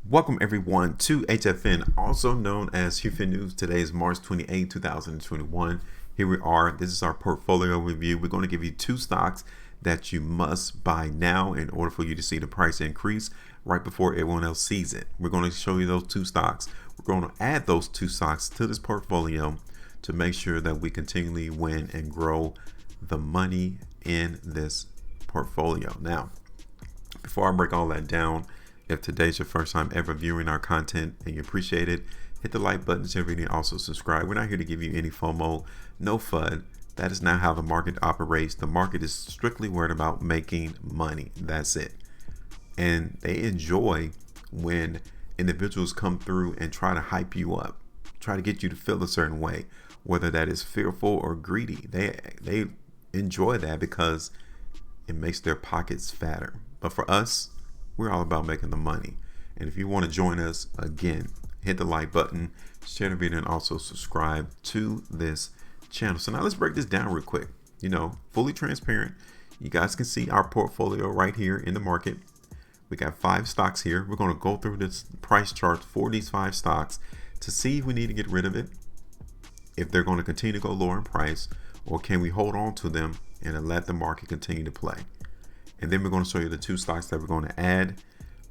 Welcome everyone to HFN, also known as HueFin News. Today is March 28, 2021. Here we are. This is our portfolio review. We're going to give you two stocks that you must buy now in order for you to see the price increase right before everyone else sees it. We're going to show you those two stocks. We're going to add those two stocks to this portfolio to make sure that we continually win and grow the money in this portfolio. Now, before I break all that down, if today's your first time ever viewing our content and you appreciate it, hit the like button, share video, also subscribe. We're not here to give you any FOMO, no FUD. That is not how the market operates. The market is strictly worried about making money. That's it. And they enjoy when individuals come through and try to hype you up, try to get you to feel a certain way, whether that is fearful or greedy. They enjoy that because it makes their pockets fatter. But for us, we're all about making the money. And if you want to join us, again, hit the like button, share the video, and also subscribe to this channel. So now let's break this down real quick. Fully transparent. You guys can see our portfolio right here in the market. We got 5 stocks here. We're going to go through this price chart for these 5 stocks to see if we need to get rid of it, if they're going to continue to go lower in price, or can we hold on to them and let the market continue to play. And then we're going to show you the 2 stocks that we're going to add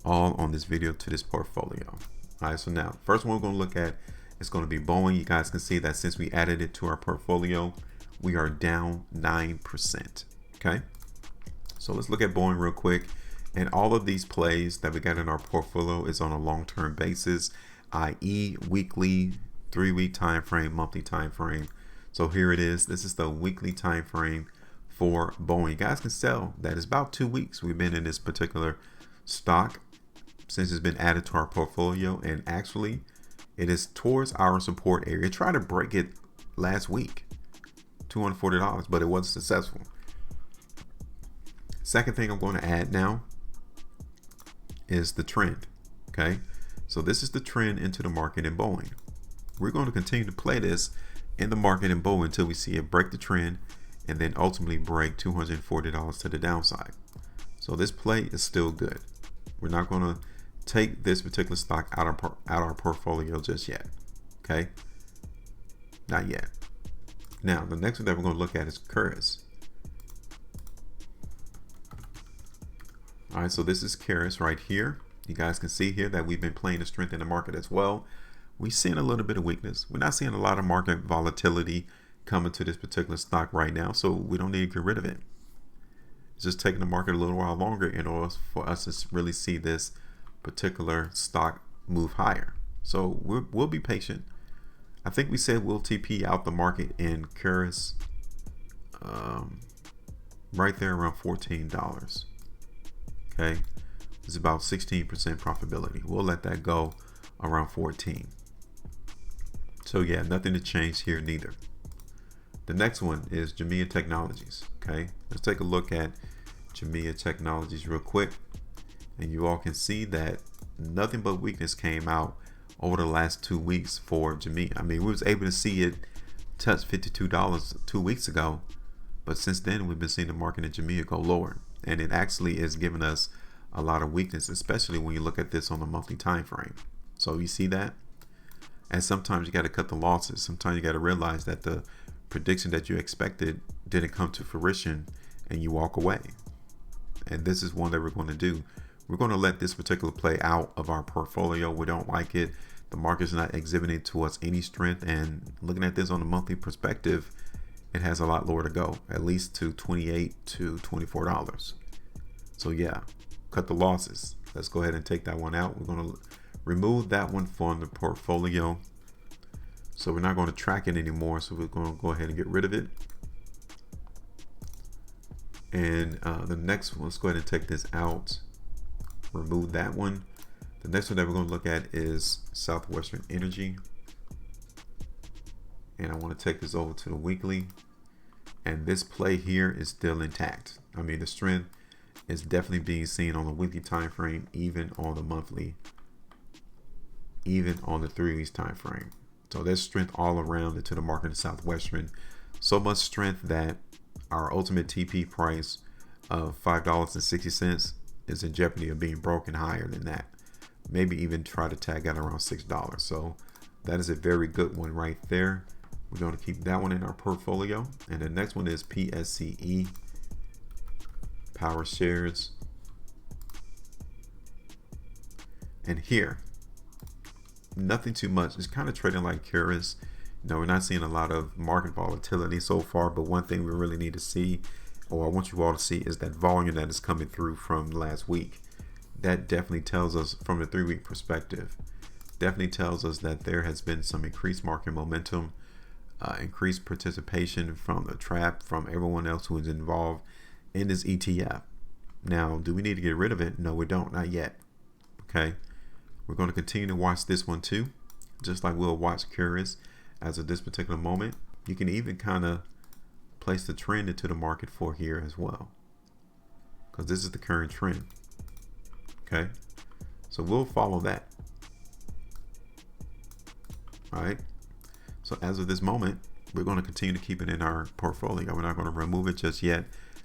all on this video to this portfolio. All right, so now first one we're going to look at is going to be Boeing. You guys can see that since we added it to our portfolio, we are down 9%. Okay, so let's look at Boeing real quick. And all of these plays that we got in our portfolio is on a long-term basis, i.e. weekly, 3-week time frame, monthly time frame. So here it is. This is the weekly time frame for Boeing. You guys can tell that it's about 2 weeks we've been in this particular stock since it's been added to our portfolio, and actually it is towards our support area. Try to break it last week, $240, but it wasn't successful. Second thing I'm going to add now is the trend. Okay, so this is the trend into the market in Boeing. We're going to continue to play this in the market in Boeing until we see it break the trend and then ultimately break $240 to the downside. So this play is still good. We're not going to take this particular stock out of our portfolio just yet. Okay, not yet. Now the next one that we're going to look at is currencies. All right, so this is currencies right here. You guys can see here that we've been playing the strength in the market as well. We're seeing a little bit of weakness. We're not seeing a lot of market volatility coming to this particular stock right now, so we don't need to get rid of it. It's just taking the market a little while longer in order for us to really see this particular stock move higher. So we'll be patient. I think we said we'll TP out the market in currencies right there around $14. Okay, it's about 16% profitability. We'll let that go around 14. So yeah, nothing to change here neither. The next one is Psce Technologies. Okay, let's take a look at Psce Technologies real quick, and you all can see that nothing but weakness came out over the last 2 weeks for Psce. I mean, we was able to see it touch $52 2 weeks ago, but since then we've been seeing the market in Psce go lower, and it actually is giving us a lot of weakness, especially when you look at this on the monthly time frame. So you see that, and sometimes you got to cut the losses. Sometimes you got to realize that the prediction that you expected didn't come to fruition and you walk away. And this is one that we're going to do. We're going to let this particular play out of our portfolio. We don't like it. The market's not exhibiting to us any strength, and looking at this on a monthly perspective, it has a lot lower to go, at least to $28 to $24. So yeah, cut the losses. Let's go ahead and take that one out. We're going to remove that one from the portfolio. So we're not going to track it anymore. So we're going to go ahead and get rid of it. And the next one, let's go ahead and take this out. Remove that one. The next one that we're going to look at is Southwestern Energy. And I want to take this over to the weekly. And this play here is still intact. I mean, the strength is definitely being seen on the weekly time frame, even on the monthly, even on the 3 weeks time frame. So there's strength all around into the market in Southwestern. So much strength that our ultimate TP price of $5.60 is in jeopardy of being broken higher than that. maybe even try to tag out around $6. So that is a very good one right there. We're going to keep that one in our portfolio. And the next one is Psce, power shares. And here, nothing too much. It's kind of trading like curious. We're not seeing a lot of market volatility so far, but one thing we really need to see, or I want you all to see, is that volume that is coming through from last week. That definitely tells us, from a 3-week perspective, definitely tells us that there has been some increased market momentum, increased participation from the trap, from everyone else who is involved in this ETF. Now, do we need to get rid of it? No, we don't, not yet. Okay, we're going to continue to watch this one too, just like we'll watch curious. As of this particular moment, you can even kind of place the trend into the market for here as well, because this is the current trend. Okay, so we'll follow that. All right, so as of this moment, we're going to continue to keep it in our portfolio. We're not going to remove it just yet.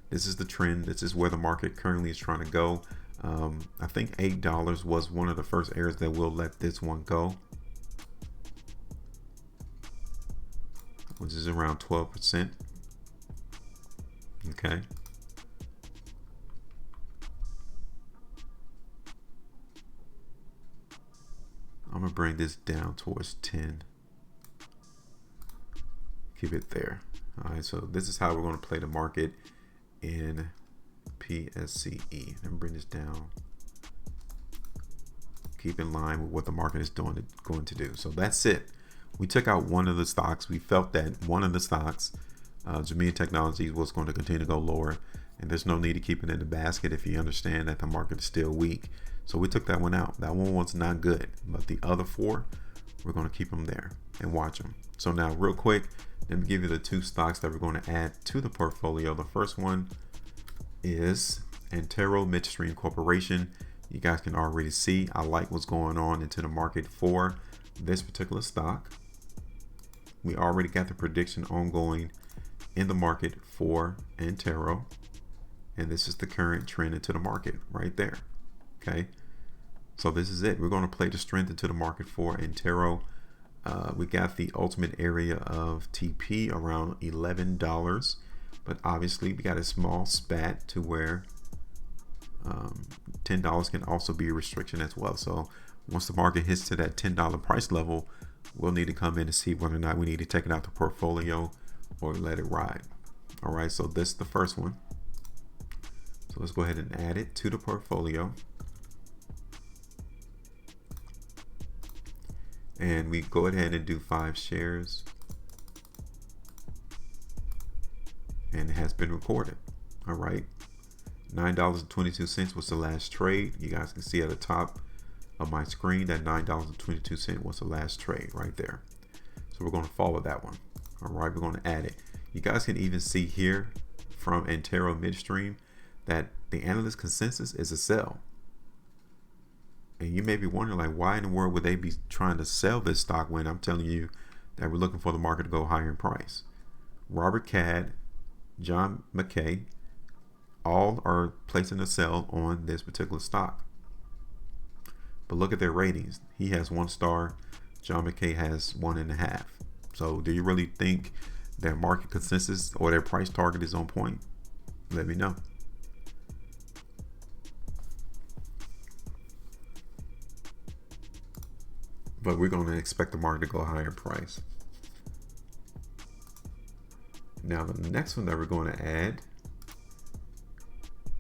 This is the trend. This is where the market currently is trying to go. I think $8 was one of the first areas that we'll let this one go, which is around 12%. Okay. I'm gonna bring this down towards 10. Keep it there. All right, so this is how we're going to play the market in Psce. Let me bring this down. Keep in line with what the market is going to do. So that's it. We took out one of the stocks. We felt that one of the stocks, Jamia Technologies, was going to continue to go lower, and there's no need to keep it in the basket if you understand that the market is still weak. So we took that one out. That one was not good, but the other 4, we're going to keep them there and watch them. So now, real quick, let me give you the 2 stocks that we're going to add to the portfolio. The first one is Antero Midstream Corporation. You guys can already see I like what's going on into the market for this particular stock. We already got the prediction ongoing in the market for Antero, and this is the current trend into the market right there. Okay, so this is it. We're going to play the strength into the market for Antero. We got the ultimate area of TP around $11, but obviously we got a small spat to where $10 can also be a restriction as well. So once the market hits to that $10 price level, we'll need to come in and see whether or not we need to take it out the portfolio or let it ride. All right, so this is the first one. So let's go ahead and add it to the portfolio. And we go ahead and do 5 shares. And it has been recorded. All right. $9.22 was the last trade. You guys can see at the top of my screen that $9.22 was the last trade right there. So we're going to follow that one. All right, we're going to add it. You guys can even see here from Antero Midstream that the analyst consensus is a sell. And you may be wondering, like, why in the world would they be trying to sell this stock when I'm telling you that we're looking for the market to go higher in price? Robert Cad, John McKay, all are placing a sell on this particular stock. But look at their ratings. He has 1 star. John McKay has 1.5. So do you really think their market consensus or their price target is on point? Let me know. But we're going to expect the market to go higher price. Now the next one that we're going to add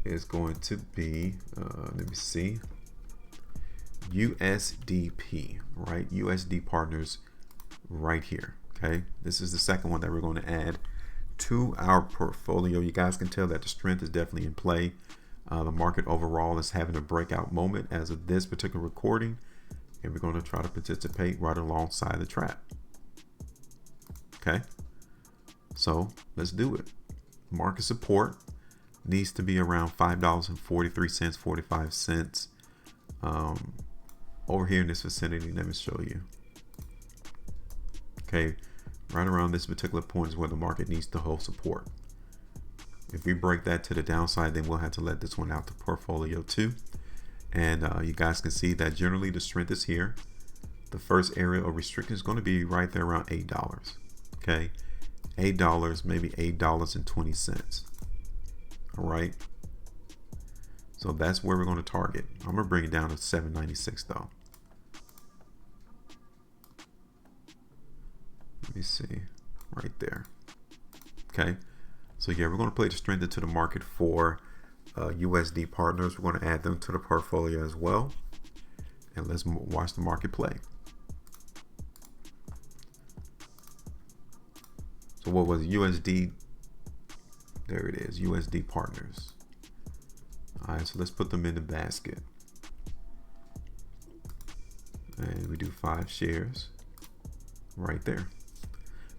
is going to be, let me see, USDP, right? USD Partners right here. Okay, this is the second one that we're going to add to our portfolio. You guys can tell that the strength is definitely in play. The market overall is having a breakout moment as of this particular recording, and we're going to try to participate right alongside the trap. Okay, so let's do it. Market support needs to be around $5.43, 45 cents. Over here in this vicinity, let me show you. Okay, right around this particular point is where the market needs to hold support. If we break that to the downside, then we'll have to let this one out the portfolio too. And you guys can see that generally the strength is here. The first area of restriction is going to be right there around $8. Okay, $8, maybe $8.20. All right, so that's where we're going to target. I'm going to bring it down to $7.96 though. Let me see, right there. Okay, so yeah, we're going to play the strength into the market for USD partners. We're going to add them to the portfolio as well, and let's watch the market play. So what was USD? There it is, USD partners. All right, so let's put them in the basket, and we do 5 shares right there.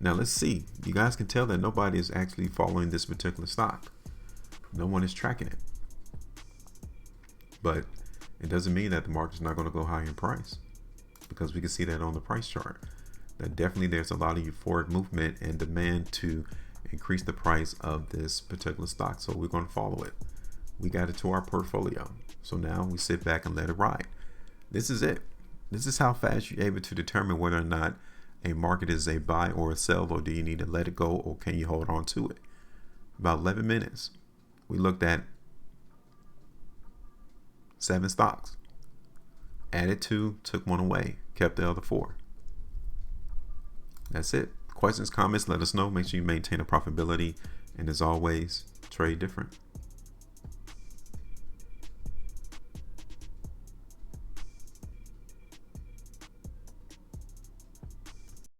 Now let's see. You guys can tell that nobody is actually following this particular stock. No one is tracking it. But it doesn't mean that the market's not going to go higher in price, because we can see that on the price chart. That definitely there's a lot of euphoric movement and demand to increase the price of this particular stock. So we're going to follow it. We got it to our portfolio. So now we sit back and let it ride. This is it. This is how fast you're able to determine whether or not a market is a buy or a sell, or do you need to let it go, or can you hold on to it? About 11 minutes. We looked at 7 stocks, added 2, took 1 away, kept the other 4. That's it. Questions, comments, let us know. Make sure you maintain a profitability, and as always, trade different.